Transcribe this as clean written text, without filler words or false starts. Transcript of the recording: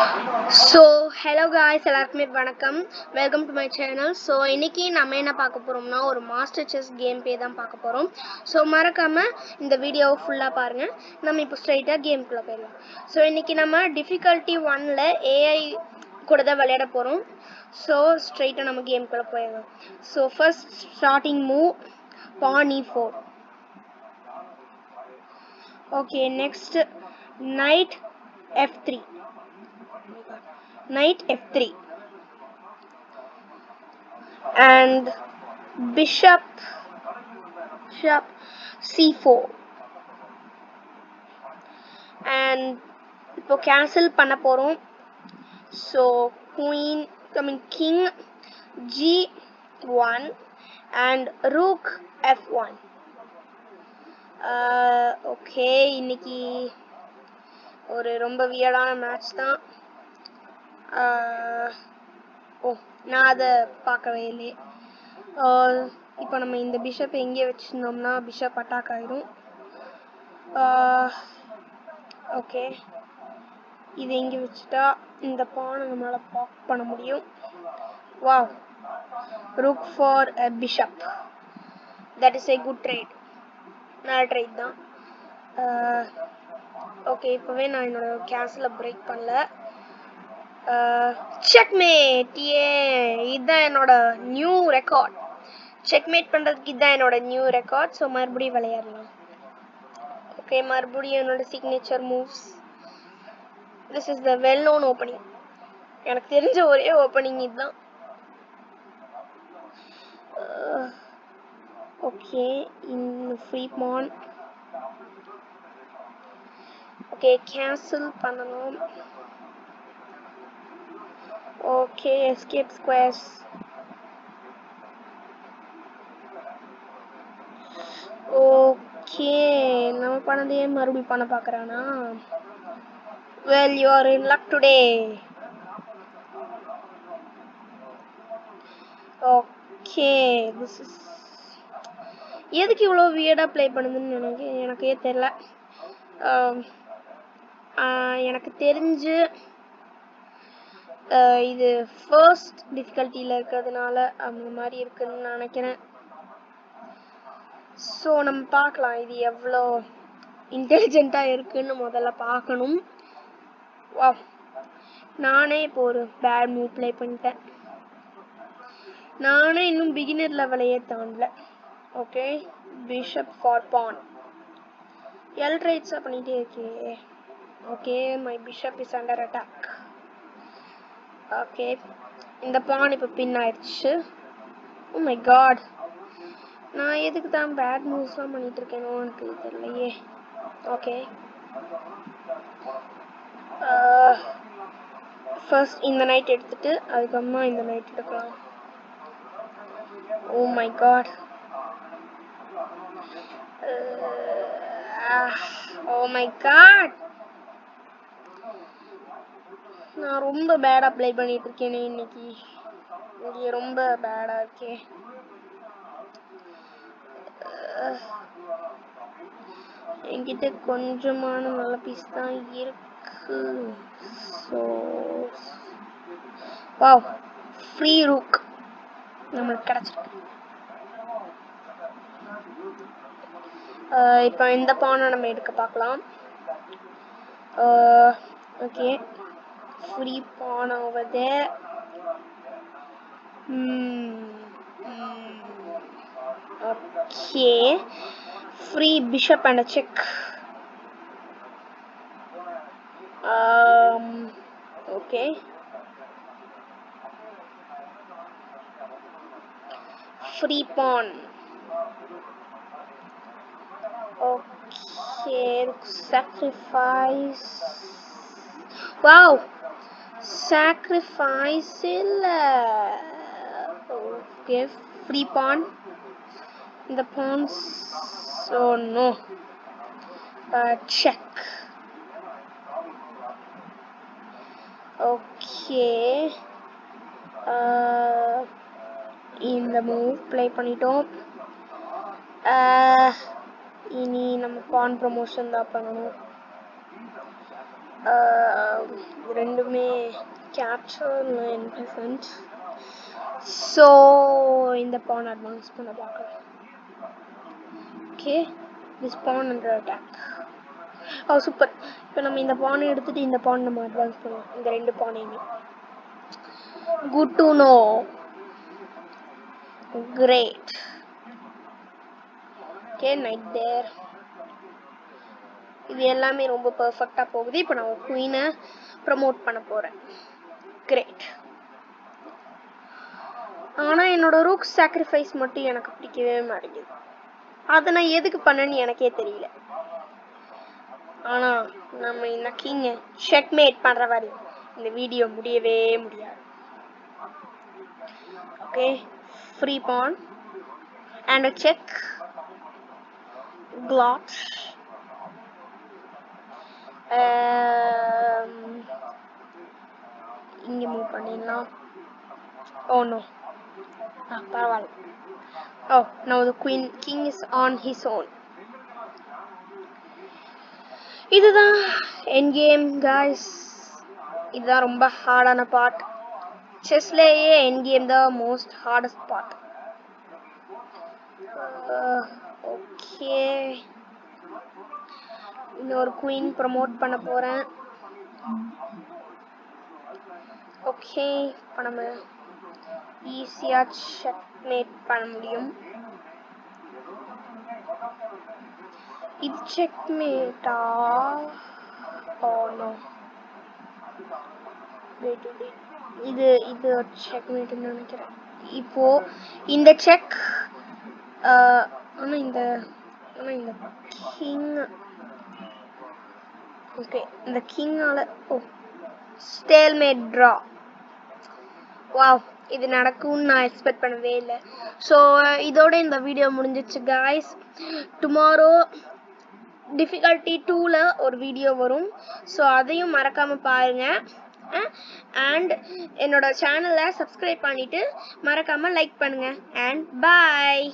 So hello guys, எல்லாருக்குமே வணக்கம். Welcome to my channel. So இன்னைக்கு நம்ம என்ன பார்க்க போறோம்னா ஒரு மாஸ்டர் செஸ் கேம் பே தான் பார்க்க போறோம். ஸோ மறக்காம இந்த வீடியோவை ஃபுல்லாக பாருங்க. நம்ம இப்போ ஸ்ட்ரைட்டாக கேம்குள்ளே போயிடலாம். ஸோ இன்னைக்கு நம்ம டிஃபிகல்ட்டி 1ல் ஏஐ கூட தான் விளையாட போகிறோம். ஸோ ஸ்ட்ரைட்டாக நம்ம கேம்குள்ளே போயிடலாம். So first starting move pawn e4. Okay, next knight f3. Knight f3 and bishop c4 and இப்போ cancel பண்ண போறோம். So king g1 and rook f1. Okay, இன்னைக்கு ஒரு ரொம்ப வியர்டான மேட்ச் தான். நான் அதை பார்க்கவே இல்லை. இப்போ நம்ம இந்த பிஷப் எங்கே வச்சுருந்தோம்னா பிஷப் அட்டாக் ஆயிடும். ஓகே, இது எங்கே வச்சுட்டா இந்த பானை நம்மளால் பாக் பண்ண முடியும். Wow, rook for a bishop. that is a good trade. நல்ல ட்ரேட் தான். ஓகே, இப்போவே நான் என்னோட கேன்சலை பிரேக் பண்ணல. செக்மேட். இதுதான் என்னோட நியூ ரெக்கார்ட். செக்மேட் பண்ணுறதுக்கு இதுதான் என்னோட நியூ ரெக்கார்ட். ஸோ மறுபடியும் விளையாடலாம். ஓகே, மறுபடியும் என்னோட signature moves. This is the well known opening. எனக்கு தெரிஞ்ச ஒரே ஓப்பனிங் இதுதான். ஓகே, இந்த ஃப்ரீ பான். ஓகே, கேன்சல் பண்ணணும். Okay, escape squares. ஓகே, நம்ம பண்ணதையே மறுபடியும் பண்ண பார்க்குறானா? Well, you are in luck today. Okay, this is எதுக்கு இவ்வளோ வியர்டாக ப்ளே பண்ணுதுன்னு எனக்கே தெரியல. எனக்கு தெரிஞ்சு இது ஃபர்ஸ்ட் டிஃபிகல்ட்டியில் இருக்கிறதுனால அந்த மாதிரி இருக்குதுன்னு நான் நினைக்கிறேன். ஸோ நம்ம பார்க்கலாம் இது எவ்வளோ இன்டெலிஜென்ட்டாக இருக்குன்னு முதல்ல பார்க்கணும். வா, நானே இப்போ ஒரு பேட் மூவ் ப்ளே பண்ணிட்டேன். நானே இன்னும் பிகினர் லெவலையே தாண்டல. Okay, bishop for pawn. எல் ரைட்ஸாக பண்ணிகிட்டே இருக்கே. Okay, my bishop is under attack. Okay, இந்த பான் இப்போ பின் ஆயிடுச்சு. ஓ மை காட், நான் எதுக்கு தான் பேட் மூவ்ஸ்லாம் பண்ணிட்டு இருக்கேனோ எனக்கு தெரியலையே. ஓகே, ஃபர்ஸ்ட் இந்த நைட் எடுத்துட்டு அதுக்கப்புறமா இந்த நைட் எடுக்கலாம். Oh my god, oh my god, நான் ரொம்ப பேடாக ப்ளே பண்ணிட்டு இருக்கேனே இன்னைக்கு. இங்கே ரொம்ப பேடாக இருக்கே. என்கிட்ட கொஞ்சமான நல்ல பீஸ் தான் இருக்கு. ஸோ வாவ், ஃப்ரீ ரூக் நம்மளுக்கு கிடச்சிருக்கு. இப்போ இந்த பானை நம்ம எடுக்க பார்க்கலாம். Okay, free pawn over there. Okay, free bishop and a check. Okay, free pawn. Okay, sacrifice. Wow, sacrifice. Okay, free pawn. The pawns. Oh no, check. Okay, இந்த move play பண்ணிட்டோம். இனி நம்ம பான் ப்ரமோஷன் தான் பண்ணணும். ரெண்டுமே கேப்சர் அண்ட் ப்ரெசன்ட். ஸோ இந்த பான் advance பண்ண பார்க்கலாம். Okay, this pawn under attack. Super. இப்போ நம்ம இந்த பானை எடுத்துட்டு இந்த பான் நம்ம அட்வான்ஸ் பண்ணுவோம், இந்த ரெண்டு பானையுமே. Good to know. Great. Okay, knight there. இது எல்லாமே ரொம்ப பெர்ஃபெக்டா போகுது. இப்போ நான் குயினை ப்ரமோட் பண்ண போறேன். கிரேட். ஆனா என்னோட ரூக் சாக்ரிஃபைஸ் மட்டும் எனக்கு பிடிக்கவே மாட்டேங்குது. அதை நான் எதுக்கு பண்ணேன்னு எனக்கே தெரியல. ஆனா நம்ம இந்த கிங்கை செக்மேட் பண்ற வரை இந்த வீடியோ முடியவே முடியாது. Okay, free pawn and a check. Glot. இங்க மூவ் பண்ணிடலாம். ஓ நோ, பரவாயில்ல. Oh, now the king is on his own. இதுதான் எண்ட் கேம் guys. இதுதான் ரொம்ப ஹார்டான பார்ட். செஸ்லேயே எண்ட் கேம் தான் மோஸ்ட் ஹார்டஸ்ட் பார்ட். ஓகே, இன்னொரு குயின் ப்ரமோட் பண்ண போறேன். ஓகே, இப்போ நம்ம ஈஸியா செக்மேட் பண்ண முடியும். இது செக்மேட்டா? ஓ நோ, இது செக்மேட்னு நினைக்கிறேன். இப்போ இந்த செக் ஆனா இந்த கிங். ஓகே, இந்த கிங்கால ஸ்டேல்மேட் டிரா. வாவ், இது நடக்கும்னு நான் எக்ஸ்பெக்ட் பண்ணவே இல்லை. ஸோ இதோட இந்த வீடியோ முடிஞ்சிச்சு காய்ஸ். டுமாரோ டிஃபிகல்ட்டி 2ல ஒரு வீடியோ வரும். ஸோ அதையும் மறக்காம பாருங்க. அண்ட் என்னோட சேனலை சப்ஸ்கிரைப் பண்ணிட்டு மறக்காம லைக் பண்ணுங்க. அண்ட் பாய்.